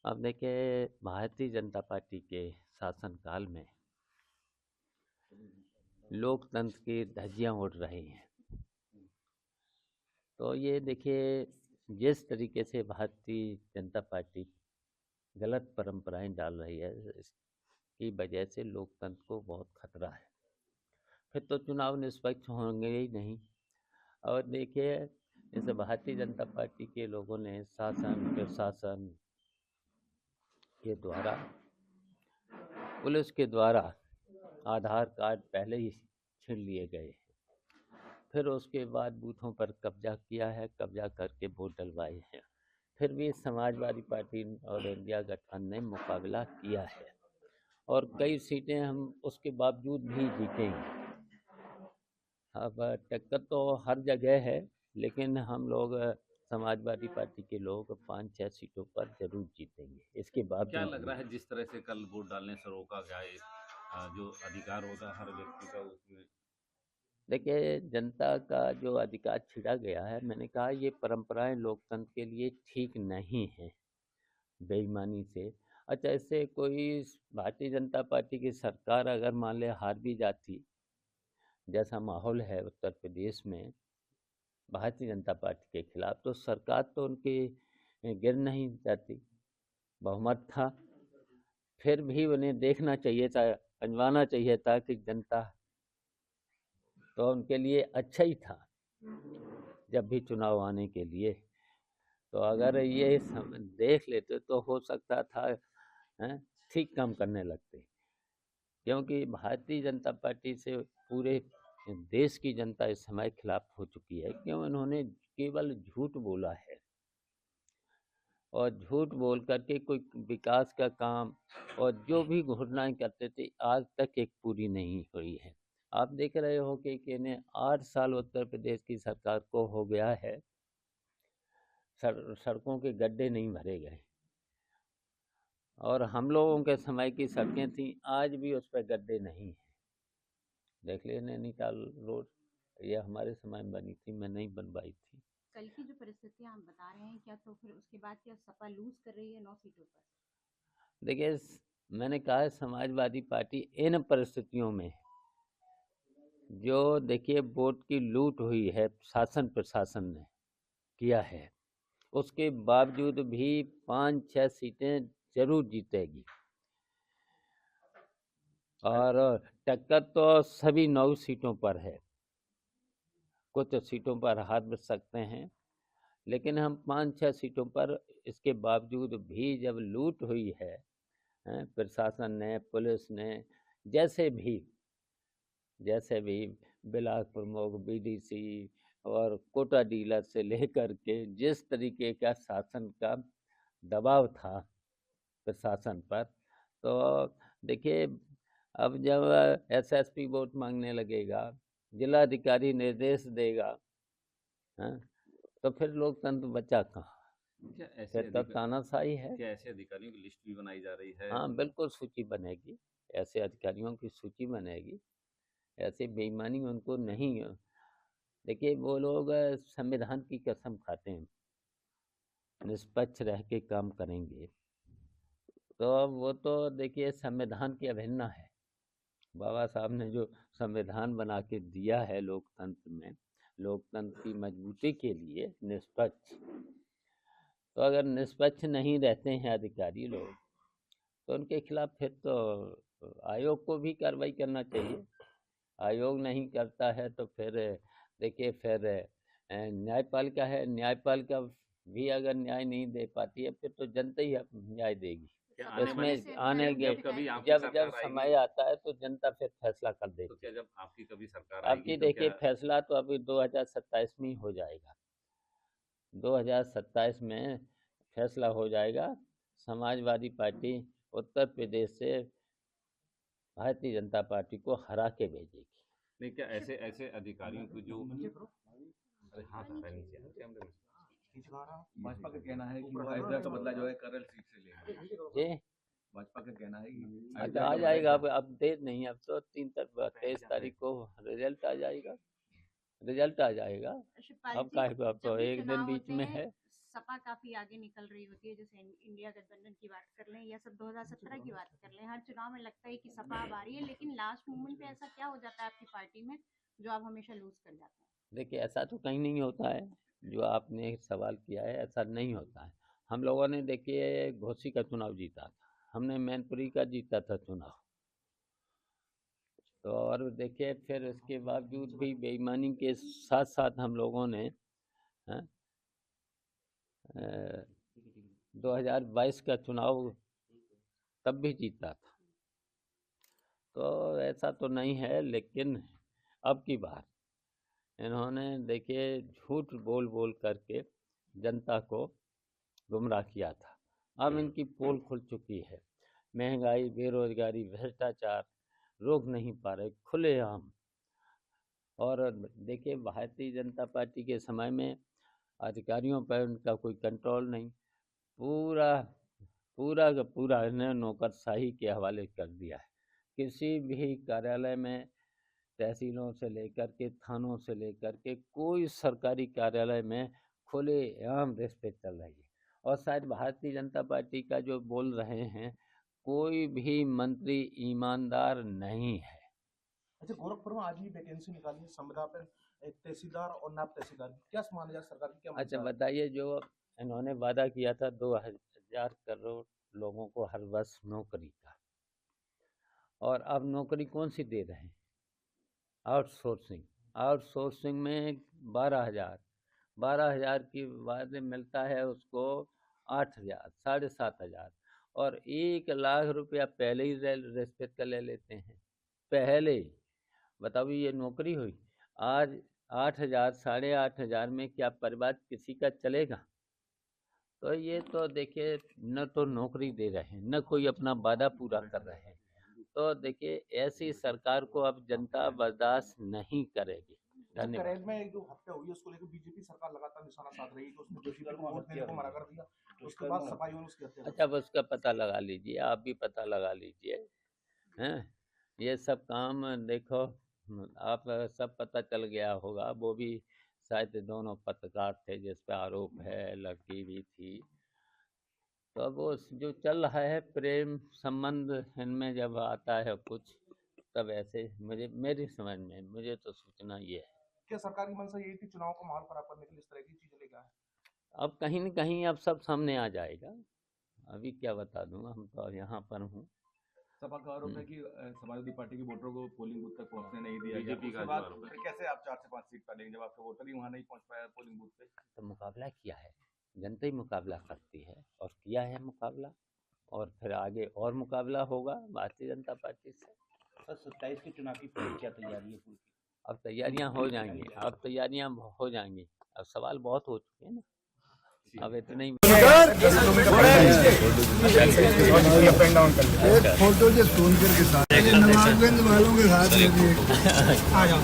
अब देखिए, भारतीय जनता पार्टी के शासनकाल में लोकतंत्र की धज्जियां उड़ रही हैं। तो ये देखिए, जिस तरीके से भारतीय जनता पार्टी गलत परंपराएं डाल रही है, इसकी वजह से लोकतंत्र को बहुत खतरा है। फिर तो चुनाव निष्पक्ष होंगे ही नहीं। और देखिए, इस भारतीय जनता पार्टी के लोगों ने शासन प्रशासन के द्वारा, पुलिस के द्वारा आधार कार्ड पहले ही छीन लिए गए हैं। फिर उसके बाद बूथों पर कब्जा किया है, कब्जा करके वोट डलवाए हैं। फिर भी समाजवादी पार्टी और इंडिया गठबंधन ने मुकाबला किया है और कई सीटें हम उसके बावजूद भी जीतेंगे। अब टक्कर तो हर जगह है, लेकिन हम लोग समाजवादी पार्टी के लोग 5-6 सीटों पर जरूर जीतेंगे। इसके क्या बावजूद लग भी रहा है जिस तरह से कल वोट डालने से रोका गया एक जो अधिकार होता है हर व्यक्ति का उसमें। देखिए, जनता का जो अधिकार छिड़ा गया है, मैंने कहा ये परंपराएं लोकतंत्र के लिए ठीक नहीं है, बेईमानी से। अच्छा, इससे कोई भारतीय जनता पार्टी की सरकार अगर मान ले हार भी जाती, जैसा माहौल है उत्तर प्रदेश में भारतीय जनता पार्टी के खिलाफ, तो सरकार तो उनकी गिर नहीं जाती, बहुमत था। फिर भी उन्हें देखना चाहिए था, अंजवाना चाहिए था कि जनता तो उनके लिए अच्छा ही था जब भी चुनाव आने के लिए। तो अगर ये देख लेते तो हो सकता था हैं, ठीक काम करने लगते। क्योंकि भारतीय जनता पार्टी से पूरे देश की जनता इस समय खिलाफ हो चुकी है, क्यों इन्होंने केवल झूठ बोला है और झूठ बोल करके कोई विकास का काम और जो भी घोषणाएं करते थे आज तक एक पूरी नहीं हुई है। आप देख रहे हो कि इन्हें 8 साल उत्तर प्रदेश की सरकार को हो गया है, सड़कों के गड्ढे नहीं भरे गए। और हम लोगों के समय की सड़कें थी, आज भी उस पर गड्ढे नहीं हैं। देख लिए नैनीताल रोड, ये हमारे समय में बनी थी, मैं नहीं बनवाई थी। कल की जो परिस्थितियां आप बता रहे हैं, क्या तो फिर उसके बाद क्या सपा लूज कर रही है 9 सीटों पर? देखिए, मैंने कहा है समाजवादी पार्टी इन परिस्थितियों में, जो देखिए वोट की लूट हुई है शासन प्रशासन ने किया है, उसके बावजूद भी 5-6 सीटें जरूर जीतेगी। और टक्कर तो सभी 9 सीटों पर है, कुछ सीटों पर हाथ बच सकते हैं, लेकिन हम 5-6 सीटों पर, इसके बावजूद भी जब लूट हुई है प्रशासन ने, पुलिस ने, जैसे भी बिलास प्रमुख, बीडीसी और कोटा डीलर से लेकर के जिस तरीके का शासन का दबाव था प्रशासन पर, तो देखिए, अब जब एसएसपी वोट मांगने लगेगा, जिलाधिकारी निर्देश देगा, हाँ, तो फिर लोकतंत्र बचा कहाँ? क्या फिर ऐसे तो अधिकार तानाशाही है। क्या ऐसे अधिकारियों की लिस्ट भी बनाई जा रही है हाँ, बिल्कुल सूची बनेगी, ऐसे अधिकारियों की सूची बनेगी। ऐसे बेईमानी उनको नहीं है। देखिए, वो लोग संविधान की कसम खाते हैं, निष्पक्ष रह के काम करेंगे। तो अब वो तो देखिए संविधान की अवहेलना है। बाबा साहब ने जो संविधान बना के दिया है लोकतंत्र में, लोकतंत्र की मजबूती के लिए निष्पक्ष, तो अगर निष्पक्ष नहीं रहते हैं अधिकारी लोग, तो उनके खिलाफ फिर तो आयोग को भी कार्रवाई करना चाहिए। आयोग नहीं करता है तो फिर देखिए, फिर न्यायपालिका है, न्यायपालिका भी अगर न्याय नहीं दे पाती है, फिर तो जनता ही अब न्याय देगी। क्या सपा आने वाली बसपा इसमें से आने अधिकारियों को के जब शिकायत कभी की आपकी गई जब है। जब सरकार आएगी, समय आता है तो जनता फिर फैसला कर तो देती क्या है। जब आपकी कभी सरकार आएगी आपकी तो देखिए क्या फैसला तो अभी 2027 में ही हो जाएगा। 2027 में फैसला हो जाएगा। समाजवादी पार्टी उत्तर प्रदेश से भारतीय जनता पार्टी को हरा के भेजेगी। नहीं, क्या ऐसे शिव ऐसे अधिकारियों को जो अरे हाँ ऊपर सर नीचे नीचे कैमरे में भाजपा का कहना है कि वो अयोध्या का बदला जो है करल सीट से लेंगे। जी, भाजपा का कहना है कि अच्छा अयोध्या आ का जाएगा। बदला अब देर नहीं, अब तो 23 तारीख को रिजल्ट आ जाएगा, रिजल्ट आ जाएगा। अब शिवपाल जी, काहे को, अब जब तो भी एक दिन चुनाव बीच होते में हैं है। सपा काफी आगे निकल रही होती है, जैसे इंडिया गठबंधन की बात कर लें या सब 2017 की बात कर लें, हर चुनाव में लगता है कि सपा अब आ रही है, लेकिन लास्ट मोमेंट पे ऐसा क्या हो जाता है आपकी पार्टी में जो आप हमेशा लूज कर जाते हैं? देखिए ऐसा तो कहीं नहीं होता है, जो आपने सवाल किया है ऐसा नहीं होता है। हम लोगों ने देखिए घोसी का चुनाव जीता था, हमने मैनपुरी का जीता था चुनाव, तो और देखिए फिर उसके बावजूद भी बेईमानी के साथ साथ हम लोगों ने 2022 का चुनाव तब भी जीता था। तो ऐसा तो नहीं है, लेकिन अब की बार इन्होंने देखिए झूठ बोल बोल करके जनता को गुमराह किया था। अब इनकी पोल खुल चुकी है, महंगाई, बेरोजगारी, भ्रष्टाचार रोक नहीं पा रहे खुलेआम। और देखिए भारतीय जनता पार्टी के समय में अधिकारियों पर उनका कोई कंट्रोल नहीं, पूरा पूरा का पूरा इन्हें नौकरशाही के हवाले कर दिया है। किसी भी कार्यालय में, तहसीलों से लेकर के थानों से लेकर के कोई सरकारी कार्यालय में खुलेआम रिश्वत चल रही है। और शायद भारतीय जनता पार्टी का जो बोल रहे हैं, कोई भी मंत्री ईमानदार नहीं है। अच्छा, गोरखपुर में आज ही वैकेंसी निकाली है संविदा पर, एक तहसीलदार और नायब तहसीलदार की। क्या माना जाए सरकार की क्या? अच्छा बताइए, जो इन्होंने वादा किया था 2000 करोड़ लोगों को हर वर्ष नौकरी का, और अब नौकरी कौन सी दे रहे हैं? आउटसोर्सिंग में 12,000 की बाद मिलता है उसको 8,000, 7,500, और 1 लाख रुपया पहले ही रिश्वत का ले लेते हैं। पहले बताओ ये नौकरी हुई? आज 8,000, 8,500 में क्या परिवार किसी का चलेगा? तो ये तो देखिए न तो नौकरी दे रहे हैं, न कोई अपना वादा पूरा कर रहे हैं। तो देखिए ऐसी सरकार को अब जनता बर्दाश्त नहीं करेगी। धन्यवाद। करेल में एक जो हत्या हुई है उसको लेकर बीजेपी सरकार लगातार निशाना साध रही है कि उसने बीजेपी को वोट देने को मना कर दिया, उसके बाद सपाइयों ने उसकी हत्या। अच्छा, अब उसका पता लगा लीजिए, आप भी पता लगा लीजिए, हैं? ये सब काम देखो, आप सब पता चल गया होगा। वो भी शायद दोनों पत्रकार थे जिस पे आरोप है, लड़की भी थी। तो अब वो जो चल रहा है प्रेम संबंध, इनमें जब आता है कुछ, तब ऐसे मेरी समझ में मुझे तो सूचना ये है। क्या सरकार की मंशा यही थी चुनाव को माहौल खराब करने के लिए इस तरह की चीजें लेकर आए? अब कहीं न कहीं अब सब सामने आ जाएगा। अभी क्या बता दूं, हम तो यहाँ पर हूँ। सपा का आरोप है कि समाजवादी पार्टी के वोटरों को पोलिंग बूथ तक पहुंचने नहीं दिया गया। बीजेपी का उसके बाद आरोप है। फिर कैसे आप 4 से 5 सीट पालेंगे जब आपके वोटर ही वहां नहीं पहुंच पाया पोलिंग बूथ पे? तो मुकाबला किया है, जनता ही मुकाबला करती है, और किया है मुकाबला, और फिर आगे और मुकाबला होगा भारतीय जनता पार्टी से। सर 27 के चुनाव की पूरी क्या तैयारी है पूरी? अब तैयारियां हो जाएंगी, अब तैयारियां हो जाएंगी। अब सवाल बहुत हो चुके हैं ना, अब इतने ही। फोटो जो सोनकर के साथ, नवाबगंज वालों के साथ आ जाओ।